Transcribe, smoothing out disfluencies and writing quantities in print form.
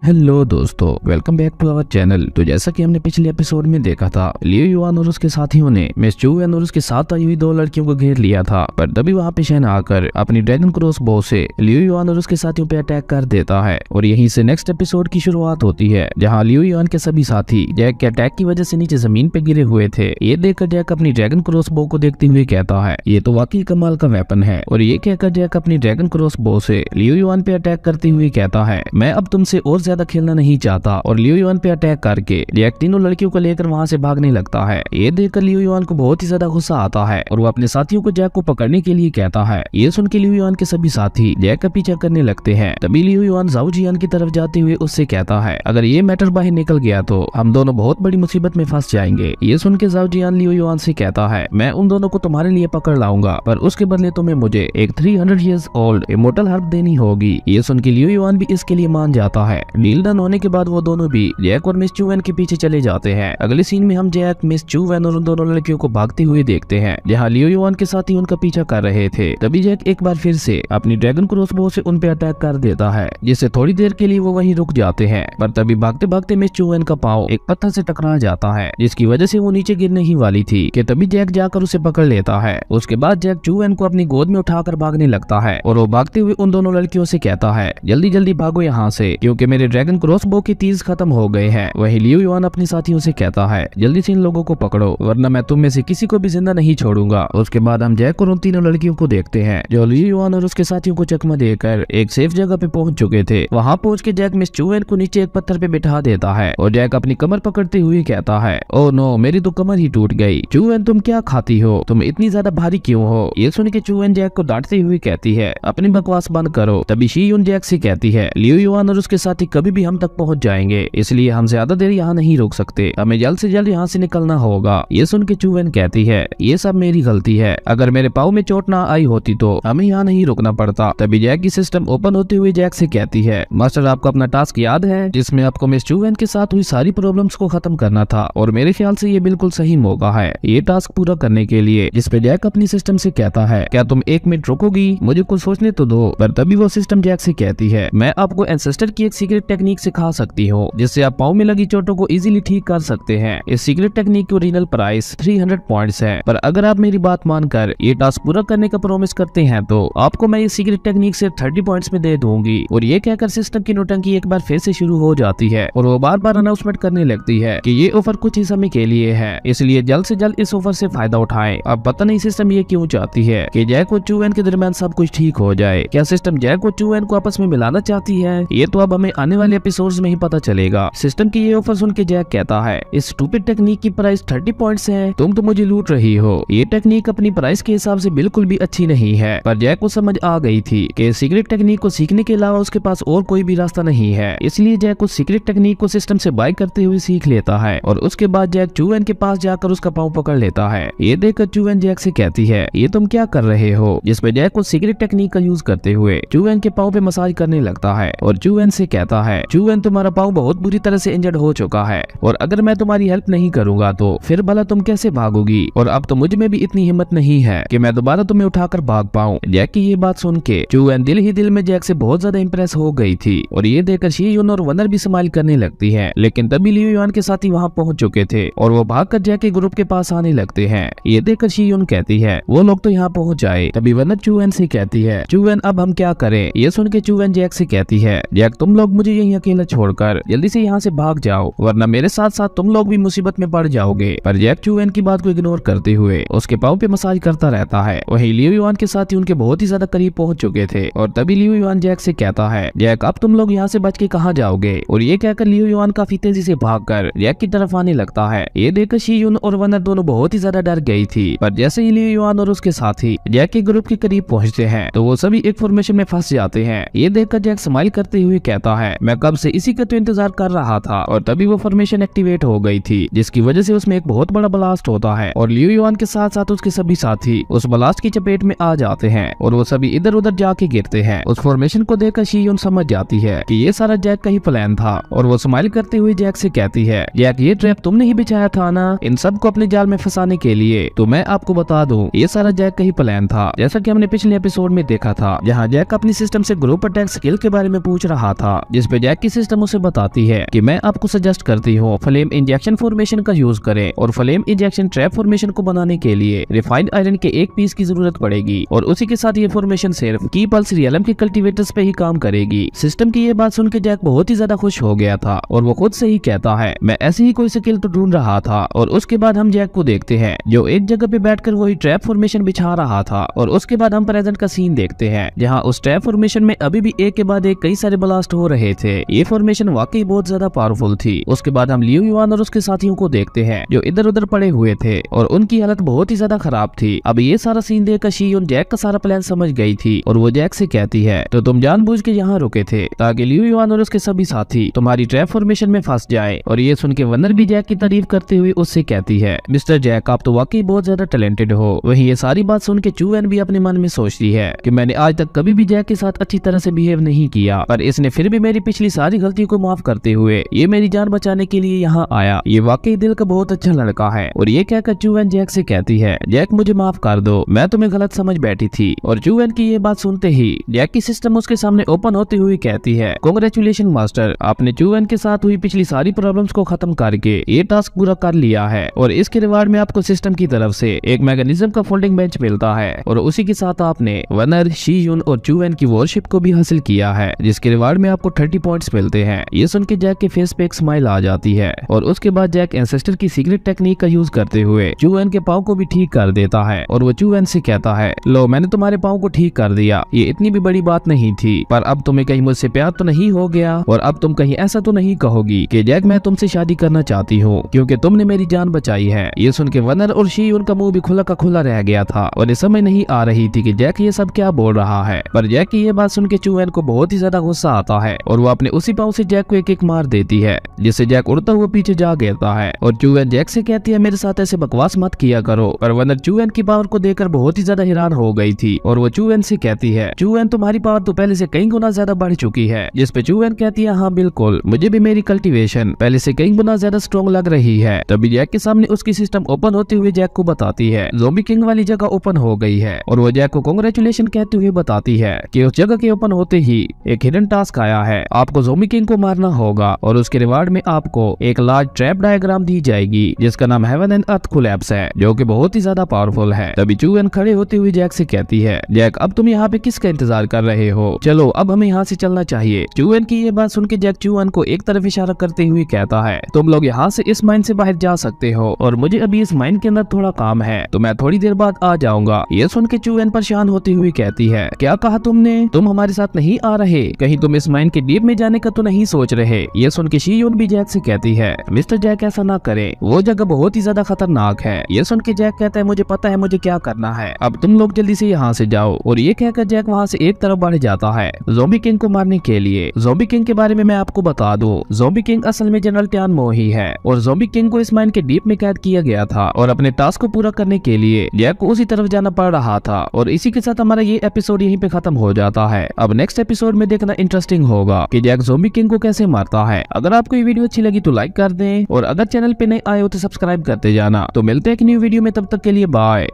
Hello दोस्तों, welcome back to our channel. तो जैसा कि हमने पिछले एपिसोड में देखा था, लियो युआन और उसके साथियों ने मिस चू वेन और उसके साथ आई हुई दो लड़कियों को घेर लिया था। पर तभी वहां पे शेन आकर अपनी ड्रैगन क्रॉस बो से लियो युआन और उसके साथियों पे अटैक कर देता है और यहीं से नेक्स्ट एपिसोड की शुरुआत होती है, जहाँ लियो युआन के सभी साथी जैक के अटैक की वजह से नीचे जमीन पे गिरे हुए थे। ये देखकर जैक अपनी ड्रैगन क्रॉस बो को देखते हुए कहता है, ये तो वाकई कमाल का वेपन है। और ये कहकर जैक अपनी ड्रैगन क्रॉस बो से लियो युआन पे अटैक करते हुए कहता है, मैं अब तुमसे और ज्यादा खेलना नहीं चाहता। और लियो युआन पे अटैक करके जैक तीनों लड़कियों को लेकर वहां से भागने लगता है। ये देखकर लियो युआन को बहुत ही ज्यादा गुस्सा आता है और वो अपने साथियों को जैक को पकड़ने के लिए कहता है। ये सुन के लियो युआन के सभी साथी जैक का पीछा करने लगते हैं। तभी लियो युआन जाओ जियान की तरफ जाते हुए उससे कहता है, अगर ये मैटर बाहर निकल गया तो हम दोनों बहुत बड़ी मुसीबत में फंस जाएंगे। ये सुन के जाओ जियान लियो युआन से कहता है, मैं उन दोनों को तुम्हारे लिए पकड़ लाऊंगा, पर उसके बदले तुम्हें मुझे एक 300 ईयर्स ओल्ड इमोर्टल हर्ब देनी होगी। ये सुन के लियो युआन भी इसके लिए मान जाता है। डील डन होने के बाद वो दोनों भी जैक और मिस चू वेन के पीछे चले जाते हैं। अगले सीन में हम जैक, मिस चू वेन और उन दोनों लड़कियों को भागते हुए देखते हैं, जहां लियो युआन के साथी उनका पीछा कर रहे थे। तभी जैक एक बार फिर से अपनी ड्रैगन क्रॉसबो से उन पे अटैक कर देता है, जिससे थोड़ी देर के लिए वो वहीं रुक जाते हैं। पर तभी भागते भागते मिस चू वेन का पांव एक पत्थर से टकरा जाता है, जिसकी वजह से वो नीचे गिरने ही वाली थी कि तभी जैक जाकर उसे पकड़ लेता है। उसके बाद जैक चू वेन को अपनी गोद में उठाकर भागने लगता है और वो भागते हुए उन दोनों लड़कियों से कहता है, जल्दी जल्दी भागो यहाँ से, क्योंकि मेरे ड्रैगन क्रॉसबो के तीर खत्म हो गए हैं। वही लियो युआन अपने साथियों से कहता है, जल्दी से इन लोगों को पकड़ो, वरना मैं तुम में से किसी को भी जिंदा नहीं छोड़ूंगा। उसके बाद हम जैक और उन तीनों लड़कियों को देखते हैं, जो लियो युआन और उसके साथियों को चकमा देकर एक सेफ जगह पे पहुंच चुके थे। वहां पहुंच के जैक मिस चू वेन को नीचे एक पत्थर पे बिठा देता है और जैक अपनी कमर पकड़ते हुए कहता है, ओ नो, मेरी तो कमर ही टूट गई। चू वेन, तुम क्या खाती हो? तुम इतनी ज्यादा भारी क्यों हो? ये सुन के चू वेन जैक को डांटते हुए कहती है, अपनी बकवास बंद करो। तभी शी यून जैक से कहती है, लियो युआन और उसके साथी कभी भी हम तक पहुंच जाएंगे, इसलिए हम ज्यादा देर यहाँ नहीं रुक सकते, हमें जल्द से जल्द यहाँ से निकलना होगा। ये सुन के चू वेन कहती है, ये सब मेरी गलती है, अगर मेरे पाँव में चोट ना आई होती तो हमें यहाँ नहीं रुकना पड़ता। तभी जैक की सिस्टम ओपन होते हुए जैक से कहती है, मास्टर, आपको अपना टास्क याद है जिसमें आपको मिस चू वेन के साथ हुई सारी प्रॉब्लम्स को खत्म करना था, और मेरे ख्याल से ये बिल्कुल सही मौका है ये टास्क पूरा करने के लिए। जिसपे जैक अपनी सिस्टम से कहता है, क्या तुम 1 मिनट रुकोगी? मुझे कुछ सोचने तो दो। पर तभी वो सिस्टम जैक से कहती है, मैं आपको एंसेस्टर की एक सीक्रेट टेक्निक सिखा सकती हूँ, जिससे आप पाँव में लगी चोटों को इजीली ठीक कर सकते हैं। इस सीक्रेट टेक्निक की ओरिजिनल प्राइस 300 पॉइंट्स है, पर अगर आप मेरी बात मानकर ये टास्क पूरा करने का प्रॉमिस करते हैं तो आपको मैं इस सीक्रेट टेक्निक से 30 पॉइंट्स में दे दूंगी। और ये कहकर सिस्टम की नौटंकी एक बार फिर से शुरू हो जाती है और वो बार बार अनाउंसमेंट करने लगती है कि ये ऑफर कुछ ही समय के लिए है, इसलिए जल्द से जल्द इस ऑफर से फायदा उठाएं। अब पता नहीं सिस्टम ये क्यों चाहती है कि जैक और चू वेन के दरमियान सब कुछ ठीक हो जाए। क्या सिस्टम जैक और चू वेन को आपस में मिलाना चाहती है? ये तो अब हमें आने वाले एपिसोड्स में ही पता चलेगा। सिस्टम की ये ऑफर सुन के जैक कहता है, इस स्टूपिड टेक्निक की प्राइस 30 पॉइंट्स है, तुम तो मुझे लूट रही हो। ये टेक्निक अपनी प्राइस के हिसाब से बिल्कुल भी अच्छी नहीं है। पर जैक को समझ आ गई थी कि सीक्रेट टेक्निक को सीखने के अलावा उसके पास और कोई भी रास्ता नहीं है, इसलिए जैक उस सीक्रेट टेक्निक को सिस्टम से बाय करते हुए सीख लेता है। और उसके बाद जैक चू वेन के पास जाकर उसका पाँव पकड़ लेता है। ये देखकर चू वेन जैक से कहती है, ये तुम क्या कर रहे हो? जिसपे जैक उस सीक्रेट टेक्निक का यूज करते हुए चू वेन के पाँव पे मसाज करने लगता है और चू वेन से कहता है, चू वेन, तुम्हारा पाँव बहुत बुरी तरह से इंजर्ड हो चुका है, और अगर मैं तुम्हारी हेल्प नहीं करूंगा तो फिर भला तुम कैसे भागोगी? और अब तो मुझ में भी इतनी हिम्मत नहीं है कि मैं दोबारा तुम्हें उठाकर भाग पाऊं। जैक की ये बात सुन के चू वेन दिल ही दिल में जैक से बहुत ज्यादा इंप्रेस हो गई थी और ये देखकर शी यून और वनर भी स्माइल करने लगती है। लेकिन तभी लियो युआन के साथी वहां पहुंच चुके थे और वो भागकर जैक के ग्रुप के पास आने लगते हैं। ये देखकर शी यून कहती है, वो लोग तो यहाँ पहुंच जाए। तभी वनर चू वेन से कहती है, चू वेन, अब हम क्या करें? ये सुन के चू वेन जैक से कहती है, जैक, तुम लोग मुझे यहीं अकेला छोड़कर जल्दी से यहाँ से भाग जाओ, वरना मेरे साथ साथ तुम लोग भी मुसीबत में पड़ जाओगे। पर जैक चू वेन की बात को इग्नोर करते हुए उसके पाँव पे मसाज करता रहता है। वहीं लियो युआन के साथी उनके बहुत ही ज्यादा करीब पहुंच चुके थे और तभी लियो युआन जैक से कहता है, जैक, अब तुम लोग यहाँ से बच के कहाँ जाओगे? और ये कहकर लियो युआन काफी तेजी से भागकर जैक की तरफ आने लगता है। ये देखकर शी यून और वनर दोनों बहुत ही ज्यादा डर गई थी। पर जैसे ही लियो युआन और उसके साथी जैक के ग्रुप के करीब पहुंचते हैं तो वो सभी एक फॉर्मेशन में फंस जाते हैं। ये देखकर जैक स्माइल करते हुए कहता है, मैं कब से इसी का तो इंतजार कर रहा था। और तभी वो फॉर्मेशन एक्टिवेट हो गई थी, जिसकी वजह से उसमें एक बहुत बड़ा ब्लास्ट होता है और लियो युआन के साथ साथ उसके सभी साथी उस ब्लास्ट की चपेट में आ जाते हैं और वो सभी इधर उधर जाके गिरते हैं। उस फॉर्मेशन को देखकर शी यून समझ जाती है कि ये सारा जैक का ही प्लान था और वो स्माइल करते हुए जैक से कहती है, जैक, ये ट्रैप तुमने ही बिछाया था ना इन सबको अपने जाल में फंसाने के लिए? तो मैं आपको बता दूं, ये सारा जैक का ही प्लान था, जैसा कि हमने पिछले एपिसोड में देखा था, जहाँ जैक अपनी सिस्टम से ग्रुप अटैक स्किल के बारे में पूछ रहा था, जिसपे पे जैक की सिस्टम उसे बताती है कि मैं आपको सजेस्ट करती हूँ फ्लेम इंजेक्शन फॉर्मेशन का यूज करें, और फ्लेम इंजेक्शन ट्रैप फॉर्मेशन को बनाने के लिए रिफाइंड आयरन के एक पीस की जरूरत पड़ेगी, और उसी के साथ ये फॉर्मेशन सिर्फ की पल्स रियलम के कल्टीवेटर्स पे ही काम करेगी। सिस्टम की ये बात सुन के जैक बहुत ही ज्यादा खुश हो गया था, और वो खुद से ही कहता है मैं ऐसी ही कोई स्किल तो ढूंढ रहा था। और उसके बाद हम जैक को देखते हैं जो एक जगह पे बैठकर वही ट्रैप फॉर्मेशन बिछा रहा था, और उसके बाद हम प्रेजेंट का सीन देखते हैं जहाँ उस ट्रैप फॉर्मेशन में अभी भी एक के बाद एक कई सारे ब्लास्ट हो रहे थे। ये फॉर्मेशन वाकई बहुत ज्यादा पावरफुल थी। उसके बाद हम लियो युआन और उसके साथियों को देखते हैं जो इधर उधर पड़े हुए थे, और उनकी हालत बहुत ही ज्यादा खराब थी। अब ये सारा सीन देखकर शीयुन जैक का सारा प्लान समझ गई थी, और वो जैक से कहती है तो तुम जानबूझ के यहाँ रुके थे ताकि लियो युआन और उसके सभी साथी तुम्हारी ट्रैप फॉर्मेशन में फंस जाए। और ये सुन के वनर भी जैक की तारीफ करते हुए उससे कहती है मिस्टर जैक आप तो वाकई बहुत ज्यादा टैलेंटेड हो। वहीं ये सारी बात सुन के चूएन भी अपने मन में सोचती है कि मैंने आज तक कभी भी जैक के साथ अच्छी तरह से बिहेव नहीं किया, पर इसने फिर भी मेरी पिछली सारी गलतियों को माफ करते हुए ये मेरी जान बचाने के लिए यहाँ आया। ये वाकई दिल का बहुत अच्छा लड़का है। और ये कहकर चूएन जैक से कहती है जैक मुझे माफ कर दो, मैं तुम्हें गलत समझ बैठी थी। और चूएन की ये बात सुनते ही जैक की सिस्टम उसके सामने ओपन होती हुई कहती है कांग्रेचुलेशन मास्टर, आपने चूएन के साथ हुई पिछली सारी प्रॉब्लम्स को खत्म करके ये टास्क पूरा कर लिया है, और इसके रिवार्ड में आपको सिस्टम की तरफ से एक मैकेनिज्म का फोल्डिंग बेंच मिलता है, और उसी के साथ आपने वनर शीयुन और चूएन की वॉरशिप को भी हासिल किया है जिसके रिवार्ड में आपको 30 पॉइंट्स मिलते हैं। ये सुन के जैक के फेस पे एक स्माइल आ जाती है, और उसके बाद जैक एंसेस्टर की सीक्रेट टेक्निक का यूज करते हुए चूएन के पाँव को भी ठीक कर देता है, और वो चूएन से कहता है लो मैंने तुम्हारे पाँव को ठीक कर दिया, ये इतनी भी बड़ी बात नहीं थी, पर अब तुम्हें कहीं मुझसे प्यार तो नहीं हो गया, और अब तुम कहीं ऐसा तो नहीं कहोगी कि जैक मैं तुमसे शादी करना चाहती हूँ क्योंकि तुमने मेरी जान बचाई है। ये सुन के वनर और शीयुन का मुंह भी खुला का खुला रह गया था, और ये समझ नहीं आ रही थी कि जैक ये सब क्या बोल रहा है। पर जैक की ये बात सुन के चूएन को बहुत ही ज्यादा गुस्सा आता है, और वो अपने उसी पाँव से जैक को एक एक मार देती है जिससे जैक उड़ता हुआ पीछे जा गिरता है। और चूएन जैक से कहती है मेरे साथ ऐसे बकवास मत किया करो। पर वनर चूएन की पावर को देखकर बहुत ही ज्यादा हैरान हो गई थी, और वो चूएन से कहती है चूएन तुम्हारी पावर तो पहले से कई गुना ज्यादा बढ़ चुकी है। जिस पे चूएन कहती है हाँ बिल्कुल, मुझे भी मेरी कल्टीवेशन पहले से कई गुना ज्यादा स्ट्रॉन्ग लग रही है। तभी जैक के सामने उसकी सिस्टम ओपन होते हुए जैक को बताती है ज़ॉम्बी किंग वाली जगह ओपन हो गई है, और वो जैक को कांग्रेचुलेशन कहते हुए बताती है कि उस जगह के ओपन होते ही एक हिडन टास्क आया है, आपको ज़ॉम्बी किंग को मारना होगा, और उसके रिवार्ड में आपको एक लार्ज ट्रैप डायग्राम दी जाएगी जिसका नाम हेवन एंड अर्थ कोलैप्स है, जो कि बहुत ही ज्यादा पावरफुल है। तभी चूएन खड़े होते हुए जैक से कहती है जैक अब तुम यहाँ पे किसका इंतजार कर रहे हो, चलो अब हमें यहाँ से चलना चाहिए। चूएन की ये बात सुन के जैक चूएन को एक तरफ इशारा करते हुए कहता है तुम लोग यहाँ से इस माइन से बाहर जा सकते हो, और मुझे अभी इस माइन के अंदर थोड़ा काम है तो मैं थोड़ी देर बाद आ जाऊंगा। ये सुन के चूएन परेशान होती हुई कहती है क्या कहा तुमने, तुम हमारे साथ नहीं आ रहे, कहीं तुम इस माइन के डीप में जाने का तो नहीं सोच रहे। ये सुन के शीयुन भी जैक से कहती है मिस्टर जैक ऐसा ना करे, वो जगह बहुत ही ज्यादा खतरनाक है। ये सुन के जैक कहता है मुझे पता है मुझे क्या करना है, अब तुम लोग जल्दी से यहाँ से जाओ। और ये कहकर जैक वहाँ से एक तरफ बढ़ जाता है ज़ॉम्बी किंग को मारने के लिए। ज़ॉम्बी किंग के बारे में मैं आपको बता दूं, ज़ॉम्बी किंग असल में जनरल टियान मो ही है, और ज़ॉम्बी किंग को इस माइन के डीप में कैद किया गया था, और अपने टास्क को पूरा करने के लिए जैक को उसी तरफ जाना पड़ रहा था। और इसी के साथ हमारा ये एपिसोड यहीं पे खत्म हो जाता है। अब नेक्स्ट एपिसोड में देखना इंटरेस्टिंग होगा कि जैक ज़ॉम्बी किंग को कैसे मारता है। अगर आपको ये वीडियो अच्छी लगी तो लाइक कर दें, और अगर चैनल पे नए आए हो तो सब्सक्राइब करते जाना। तो मिलते हैं एक न्यू वीडियो में, तब तक के लिए बाय।